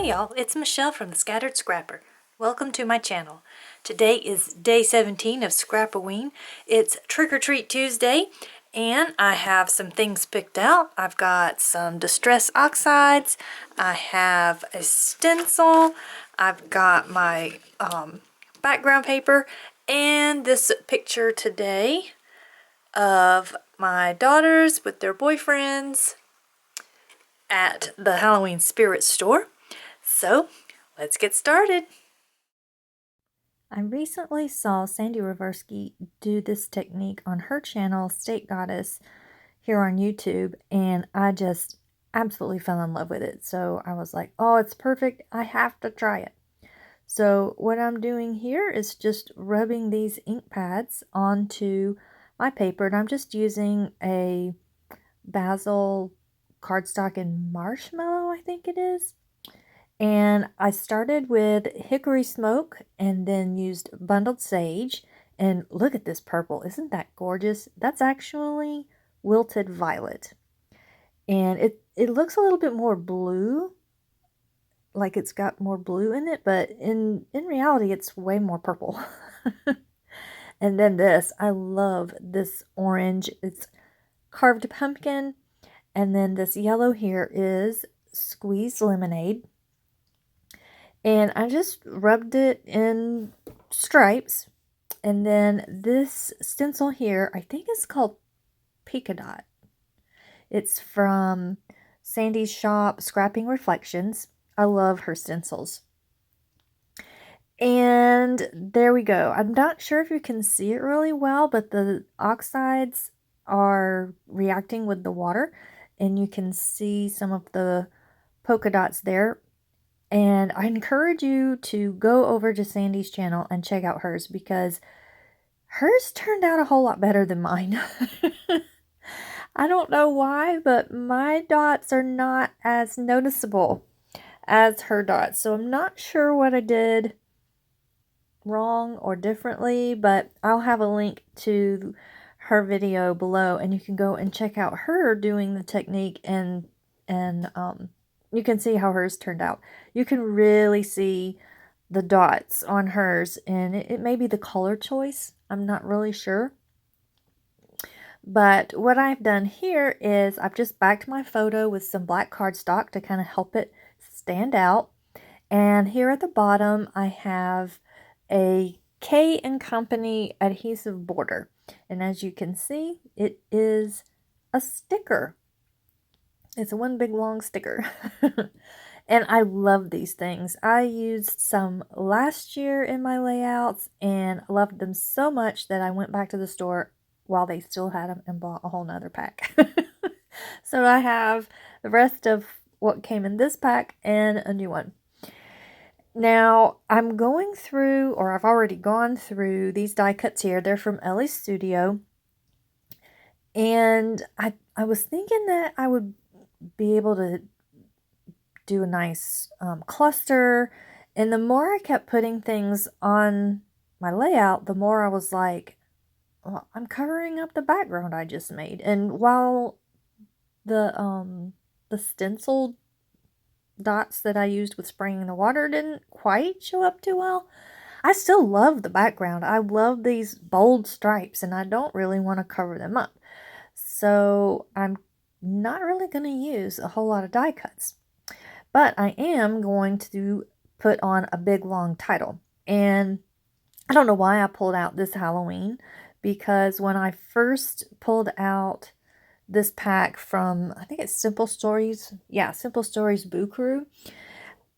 Hey y'all, it's Michelle from the Scattered Scrapper. Welcome to my channel. Today is day 17 of Scrap-O-Ween. It's Trick or Treat Tuesday, and I have some things picked out. I've got some Distress Oxides, I have a stencil, I've got my background paper, and this picture today of my daughters with their boyfriends at the Halloween Spirit store. So, let's get started. I recently saw Sandie do this technique on her channel, Steakgoddess, here on YouTube, and I just absolutely fell in love with it. So I was like, oh, it's perfect. I have to try it. So what I'm doing here is just rubbing these ink pads onto my paper, and I'm just using a basil cardstock and marshmallow, I think it is. And I started with hickory smoke and then used bundled sage. And look at this purple. Isn't that gorgeous? That's actually wilted violet. And it looks a little bit more blue, like it's got more blue in it, but in reality it's way more purple. And then this, I love this orange. It's carved pumpkin. And then this yellow here is squeezed lemonade. And I just rubbed it in stripes. And then this stencil here, I think it's called Polka Dot. It's from Sandie's shop, Scrapping Reflections. I love her stencils. And there we go. I'm not sure if you can see it really well, but the oxides are reacting with the water. And you can see some of the polka dots there. And I encourage you to go over to Sandie's channel and check out hers, because hers turned out a whole lot better than mine. I don't know why, but my dots are not as noticeable as her dots. So I'm not sure what I did wrong or differently, but I'll have a link to her video below, and you can go and check out her doing the technique, and you can see how hers turned out. You can really see the dots on hers, and it may be the color choice. I'm not really sure. But what I've done here is I've just backed my photo with some black cardstock to kind of help it stand out. And here at the bottom, I have a K & Company adhesive border. And as you can see, it is a sticker. It's a one big long sticker. And I love these things. I used some last year in my layouts and loved them so much that I went back to the store while they still had them and bought a whole nother pack. So I have the rest of what came in this pack and a new one. Now I'm going through, or I've already gone through these die cuts here. They're from Ellie's Studio. And I was thinking that I would be able to do a nice cluster, and the more I kept putting things on my layout, the more I was like, well, I'm covering up the background I just made. And while the stenciled dots that I used with spraying the water didn't quite show up too well, I still love the background. I love these bold stripes, and I don't really want to cover them up. So I'm not really going to use a whole lot of die cuts. But I am going to put on a big long title. And I don't know why I pulled out this Halloween, because when I first pulled out this pack from, I think it's Simple Stories. Yeah, Simple Stories Boo Crew.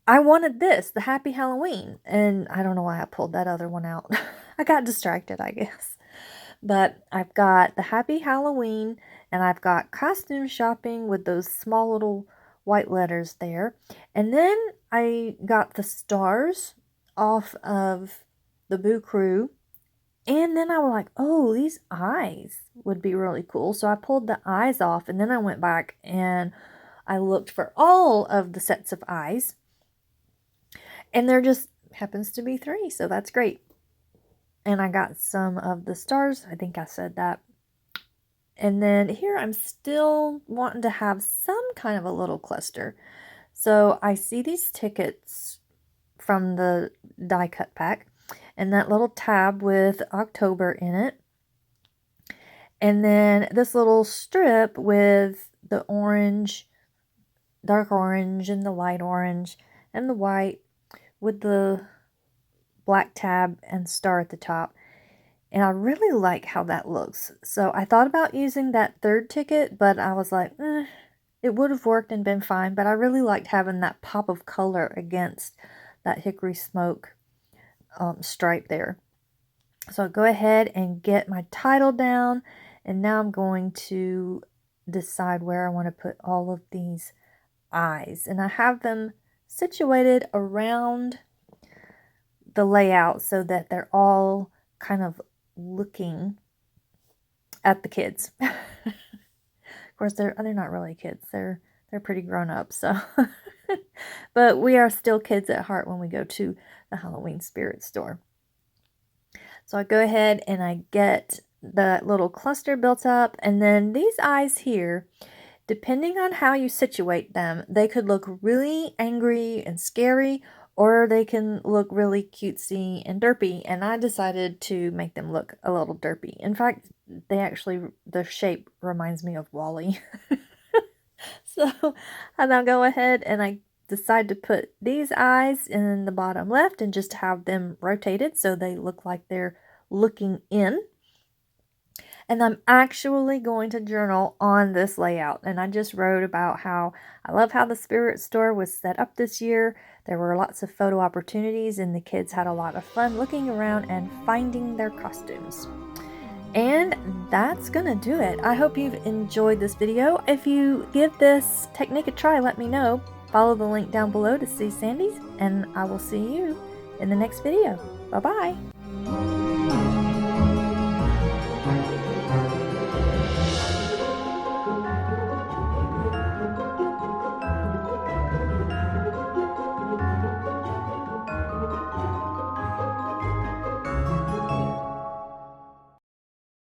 I wanted this, the Happy Halloween. And I don't know why I pulled that other one out. I got distracted, I guess. But I've got the Happy Halloween, and I've got costume shopping with those small little white letters there. And then I got the stars off of the Boo Crew. And then I was like, oh, these eyes would be really cool. So I pulled the eyes off, and then I went back and I looked for all of the sets of eyes. And there just happens to be 3, so that's great. And I got some of the stars. I think I said that. And then here I'm still wanting to have some kind of a little cluster. So I see these tickets from the die cut pack and that little tab with October in it. And then this little strip with the orange, dark orange and the light orange and the white with the black tab and star at the top. And I really like how that looks. So I thought about using that third ticket, but I was like, it would have worked and been fine. But I really liked having that pop of color against that hickory smoke stripe there. So I'll go ahead and get my title down. And now I'm going to decide where I want to put all of these eyes. And I have them situated around the layout so that they're all kind of looking at the kids. Of course, they're not really kids. They're pretty grown up, so but we are still kids at heart when we go to the Halloween spirit store. So I go ahead and I get the little cluster built up, and then these eyes here, depending on how you situate them, they could look really angry and scary, or they can look really cutesy and derpy, and I decided to make them look a little derpy. In fact, the shape reminds me of Wall-E. So I now go ahead and I decide to put these eyes in the bottom left and just have them rotated so they look like they're looking in. And I'm actually going to journal on this layout. And I just wrote about how I love how the spirit store was set up this year. There were lots of photo opportunities and the kids had a lot of fun looking around and finding their costumes. And that's gonna do it. I hope you've enjoyed this video. If you give this technique a try, let me know. Follow the link down below to see Sandie's, and I will see you in the next video. Bye-bye.